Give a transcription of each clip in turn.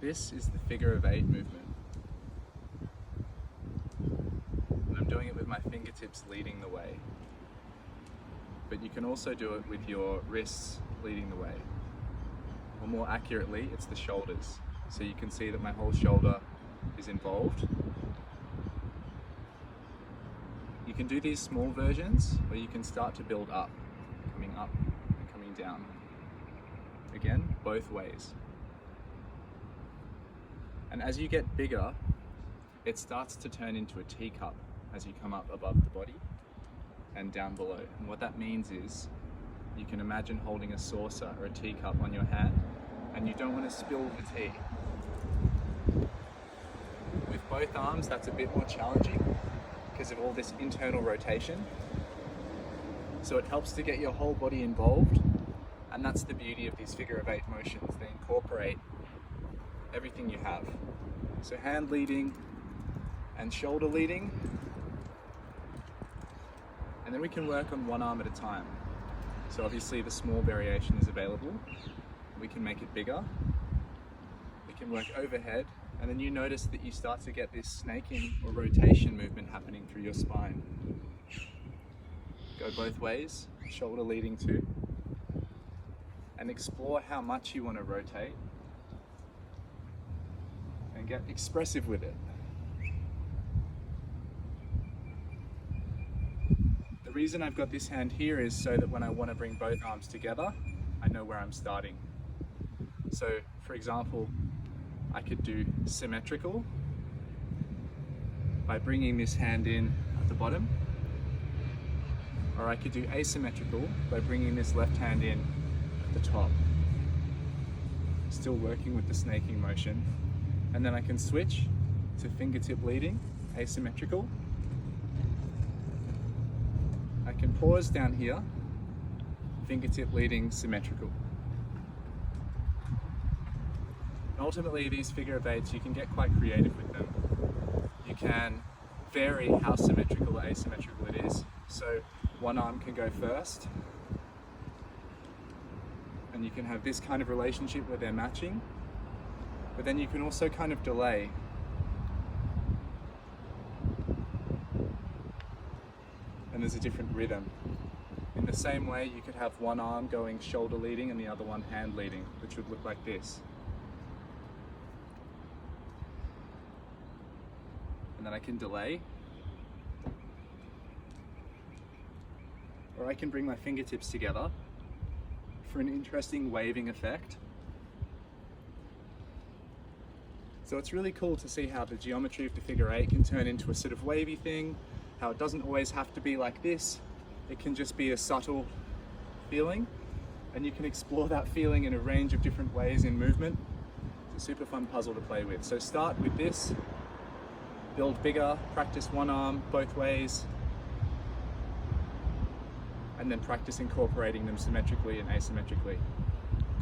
this is the figure of 8 movement. And I'm doing it with my fingertips leading the way. But you can also do it with your wrists leading the way. Or more accurately, it's the shoulders. So you can see that my whole shoulder is involved. You can do these small versions, or you can start to build up and coming down. Again, both ways. And as you get bigger, it starts to turn into a teacup as you come up above the body and down below. And what that means is you can imagine holding a saucer or a teacup on your hand, and you don't want to spill the tea. With both arms, that's a bit more challenging because of all this internal rotation. So it helps to get your whole body involved, and that's the beauty of these figure of 8 motions. They incorporate everything you have. So hand leading and shoulder leading, and then we can work on one arm at a time. So obviously the small variation is available. We can make it bigger. We can work overhead, and then you notice that you start to get this snaking or rotation movement happening through your spine. Go both ways, shoulder leading too, and explore how much you want to rotate and get expressive with it. The reason I've got this hand here is so that when I want to bring both arms together, I know where I'm starting. So, for example, I could do symmetrical by bringing this hand in at the bottom, or I could do asymmetrical by bringing this left hand in at the top. Still working with the snaking motion. And then I can switch to fingertip leading, asymmetrical. I can pause down here, fingertip leading, symmetrical. Ultimately, these figure of 8s, you can get quite creative with them. You can vary how symmetrical or asymmetrical it is. So one arm can go first, and you can have this kind of relationship where they're matching, but then you can also kind of delay. And there's a different rhythm. In the same way, you could have one arm going shoulder leading and the other one hand leading, which would look like this. And then I can delay. Or I can bring my fingertips together for an interesting waving effect. So it's really cool to see how the geometry of the figure 8 can turn into a sort of wavy thing, how it doesn't always have to be like this. It can just be a subtle feeling, and you can explore that feeling in a range of different ways in movement. It's a super fun puzzle to play with. So start with this, build bigger, practice one arm both ways, and then practice incorporating them symmetrically and asymmetrically.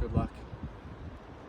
Good luck.